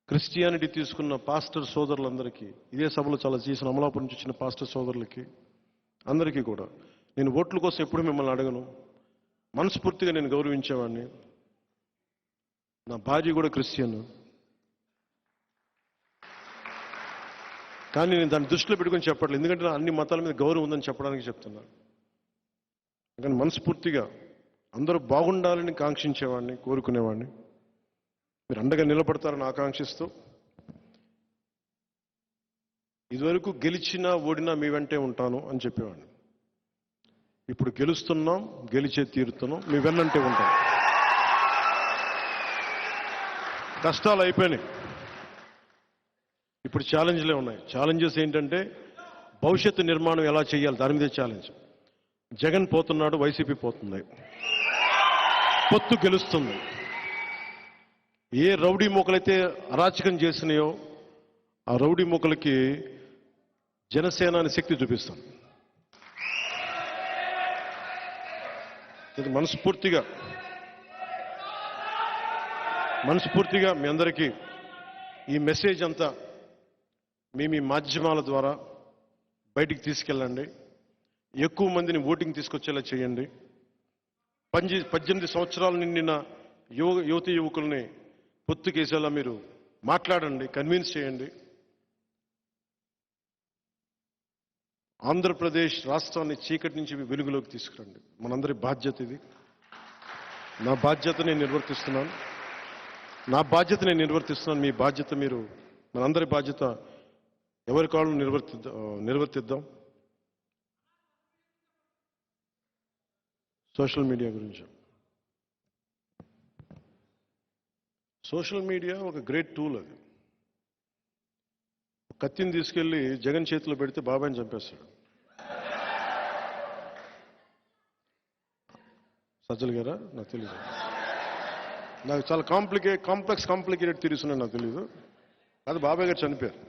Christianity తీసుకున్న pastor సోదరులందరికీ, ఇదే సభలో చాలా చేసిన అమలాపురం నుంచి వచ్చిన పాస్టర్ సోదరులకి అందరికీ కూడా నేను ఓట్ల కోసం ఎప్పుడు మిమ్మల్ని అడగను. మనస్ఫూర్తిగా నేను గౌరవించేవాడిని. నా భార్య కూడా క్రిస్టియన్. కానీ నేను దాన్ని దృష్టిలో పెట్టుకొని చెప్పట్లేదు, ఎందుకంటే నా అన్ని మతాల మీద గౌరవం ఉందని చెప్పడానికి చెప్తున్నాను. కానీ మనస్ఫూర్తిగా అందరూ బాగుండాలని కాంక్షించేవాడిని, కోరుకునేవాడిని. మీరు అండగా నిలబడతారని ఆకాంక్షిస్తూ, ఇదివరకు గెలిచినా ఓడినా మీ వెంటే ఉంటాను అని చెప్పేవాడిని. ఇప్పుడు గెలుస్తున్నాం, గెలిచే తీరుతున్నాం, మీ వెన్నంటే ఉంటాం. కష్టాలు అయిపోయినాయి, ఇప్పుడు ఛాలెంజ్లే ఉన్నాయి. ఛాలెంజెస్ ఏంటంటే భవిష్యత్తు నిర్మాణం ఎలా చేయాలి, దాని మీదే ఛాలెంజ్. జగన్ పోతున్నాడు, వైసీపీ పోతుంది, పొత్తు గెలుస్తుంది. ఏ రౌడీ మూకలైతే అరాచకం చేసినాయో ఆ రౌడీ మూకలకి జనసేన అనే శక్తి చూపిస్తాం. ఇది మనస్ఫూర్తిగా మీ అందరికీ ఈ మెసేజ్ అంతా మీ మాధ్యమాల ద్వారా బయటికి తీసుకెళ్ళండి. ఎక్కువ మందిని ఓటింగ్ తీసుకొచ్చేలా చేయండి. 18 సంవత్సరాలు నిండిన యువతి యువకుల్ని పొత్తుకేసేలా మీరు మాట్లాడండి, కన్విన్స్ చేయండి. ఆంధ్రప్రదేశ్ రాష్ట్రాన్ని చీకటి నుంచి వెలుగులోకి తీసుకురండి. మనందరి బాధ్యత ఇది. నా బాధ్యత నేను నిర్వర్తిస్తున్నాను. మీ బాధ్యత మీరు, మనందరి బాధ్యత ఎవరి కాళ్ళు నిర్వర్తిద్దాం. సోషల్ మీడియా గురించి. సోషల్ మీడియా ఒక గ్రేట్ టూల్. అది కత్తిని తీసుకెళ్లి జగన్ చేతిలో పెడితే బాబాయ్ని చంపేస్తాడు. సజ్జల్ గారా, నాకు తెలీదు. నాకు చాలా కాంప్లికేటెడ్ తీరుస్తున్నాయి, నాకు తెలీదు. అది బాబాయ్ గారు చనిపోయారు.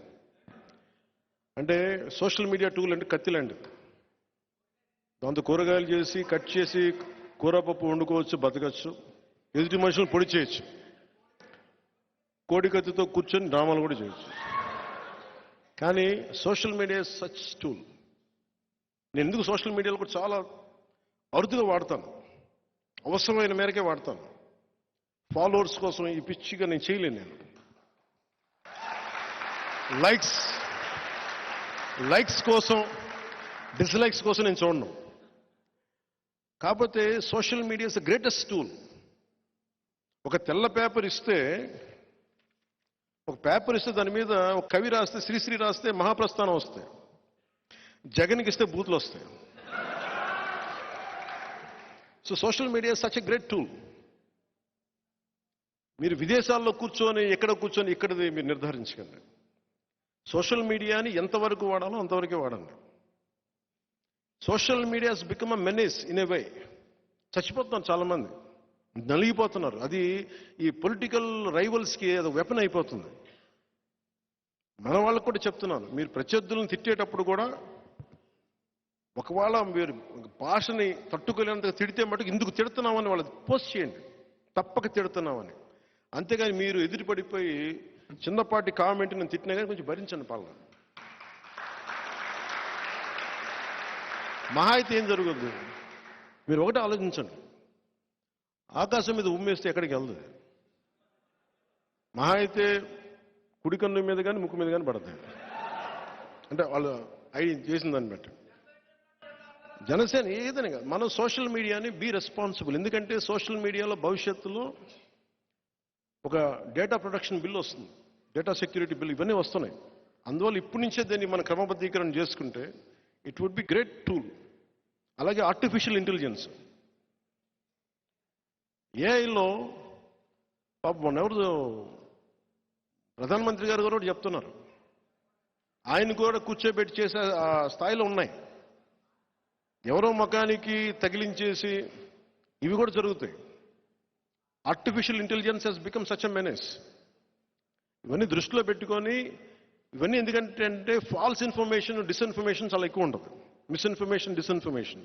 అంటే సోషల్ మీడియా టూల్ అంటే కత్తి లాంటిది. దాంతో కూరగాయలు చేసి కట్ చేసి కూరపప్పు వండుకోవచ్చు, బతకచ్చు, ఎదుటి మనుషులు పొడి చేయొచ్చు, కోడి కత్తితో కూర్చొని డ్రామాలు కూడా చేయొచ్చు. కానీ సోషల్ మీడియా సచ్ టూల్. నేను ఎందుకు సోషల్ మీడియాలో కూడా చాలా అరుదుగా వాడతాను, అవసరమైన మేరకే వాడతాను. ఫాలోవర్స్ కోసం ఈ పిచ్చిగా నేను చేయలేను. నేను లైక్స్ కోసం, డిస్లైక్స్ కోసం నేను చూడను. కాకపోతే social media is the greatest tool. ఒక తెల్ల పేపర్ ఇస్తే దాని మీద ఒక కవి రాస్తే, శ్రీశ్రీ రాస్తే మహాప్రస్థానం వస్తాయి. జగన్కి ఇస్తే బూతులు వస్తాయి. So social media such a great tool. మీరు విదేశాల్లో కూర్చొని ఇక్కడది మీరు నిర్ధారించకండి. సోషల్ మీడియాని ఎంతవరకు వాడాలో అంతవరకే వాడండి. Social media has become a menace in a way. చచ్చిపోతున్నారు చాలామంది, నలిగిపోతున్నారు. అది ఈ పొలిటికల్ రైవల్స్కి అది వెపన్ అయిపోతుంది. మన వాళ్ళకు కూడా చెప్తున్నాను, మీరు ప్రత్యర్థులను తిట్టేటప్పుడు కూడా ఒకవేళ మీరు భాషని తట్టుకోలేనంతగా తిడితే మటుకు ఇందుకు తిడుతున్నామని వాళ్ళకి పోస్ట్ చేయండి, తప్పక తిడుతున్నామని. అంతేగాని మీరు ఎదురుపడిపోయి చిన్నపాటి కామెంట్ నేను తిట్టినా కానీ కొంచెం భరించండి. పాలన మహా అయితే ఏం జరగదు. మీరు ఒకటే ఆలోచించండి, ఆకాశం మీద ఉమ్మేస్తే ఎక్కడికి వెళ్తుంది? మహా అయితే కుడి కన్ను మీద కానీ ముక్కు మీద కానీ పడుతుంది. అంటే వాళ్ళు చేసిన దాన్ని బట్టి. జనసేన ఏదైనా కాదు, మనం సోషల్ మీడియాని బీ రెస్పాన్సిబుల్. ఎందుకంటే సోషల్ మీడియాలో భవిష్యత్తులో ఒక డేటా ప్రొటెక్షన్ బిల్ వస్తుంది, డేటా సెక్యూరిటీ బిల్, ఇవన్నీ వస్తున్నాయి. అందువల్ల ఇప్పటి నుంచే దీన్ని మనం క్రమబద్ధీకరణ చేసుకుంటే it would be great tool. అలాగే ఆర్టిఫిషియల్ ఇంటెలిజెన్స్, ఏఐలో పాపం ఎవరు ప్రధానమంత్రి గారు కూడా చెప్తున్నారు, ఆయన కూడా కూర్చోబెట్టి చేసే ఆ స్థాయిలో ఉన్నాయి. ఎవరో ముఖానికి తగిలించేసి ఇవి కూడా జరుగుతాయి. Artificial intelligence has become such a menace. ఇవన్నీ దృష్టిలో పెట్టుకొని, ఇవన్నీ ఎందుకంటే ఫాల్స్ ఇన్ఫర్మేషన్, డిస్ఇన్ఫర్మేషన్ చాలా ఎక్కువ ఉంటుంది. Misinformation, disinformation.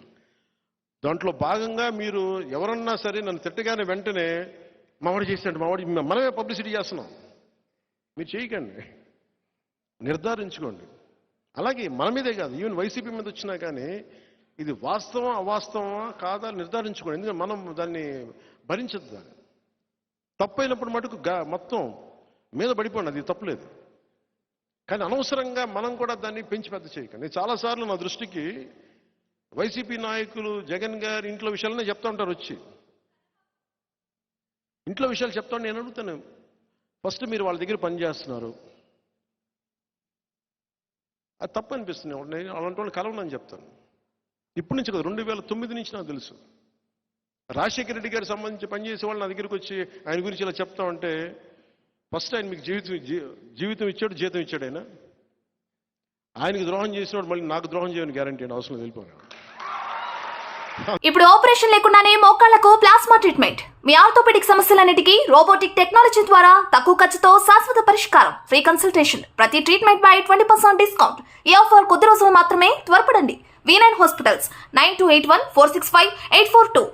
దాంట్లో భాగంగా మీరు ఎవరన్నా సరే నన్ను తిట్టగానే వెంటనే మావాడు చేసినట్టు మనమే పబ్లిసిటీ చేస్తున్నాం. మీరు చేయకండి, నిర్ధారించుకోండి. అలాగే మన మీదే కాదు, ఈవెన్ వైసీపీ మీద వచ్చినా కానీ ఇది వాస్తవం అవాస్తవమా కాదా నిర్ధారించుకోండి. ఎందుకంటే మనం దాన్ని భరించద్దు. దాన్ని తప్పైనప్పుడు మటుకు మొత్తం మీద పడిపోండి, అది తప్పులేదు. కానీ అనవసరంగా మనం కూడా దాన్ని పెంచి పెద్ద చేయకండి. చాలాసార్లు నా దృష్టికి వైసీపీ నాయకులు జగన్ గారి ఇంట్లో విషయాలనే చెప్తా ఉంటారు. వచ్చి ఇంట్లో విషయాలు చెప్తా నేను అడుగుతాను, ఫస్ట్ మీరు వాళ్ళ దగ్గర పని చేస్తున్నారు, అది తప్పు అనిపిస్తుంది. నేను అలాంటి వాళ్ళు కలవనని చెప్తాను. ఇప్పటి నుంచి కదా, 2009 నుంచి నాకు తెలుసు. రాజశేఖర రెడ్డి గారికి సంబంధించి పనిచేసే వాళ్ళు నా దగ్గరికి వచ్చి ఆయన గురించి ఇలా చెప్తా ఉంటే, ఫస్ట్ ఆయన మీకు జీవితం ఇచ్చాడు, జీతం ఇచ్చాడు. ఆయనకి ద్రోహం చేసినవాడు మళ్ళీ నాకు ద్రోహం చేయని గ్యారంటీ అండి, అవసరం వెళ్ళిపోయాను. ఇప్పుడు ఆపరేషన్ లేకుండానే మోకాళ్లకు ప్లాస్మా ట్రీట్మెంట్. మీ ఆర్థోపెడిక్ సమస్యలన్నిటికీ రోబోటిక్ టెక్నాలజీ ద్వారా తక్కువ ఖర్చుతో శాశ్వత పరిష్కారం. Free consultation. ప్రతి ట్రీట్మెంట్ పై 20% డిస్కౌంట్. ఈ ఆఫర్ కొద్ది రోజులు మాత్రమే. త్వరపడండి. V9 hospitals 9281465842.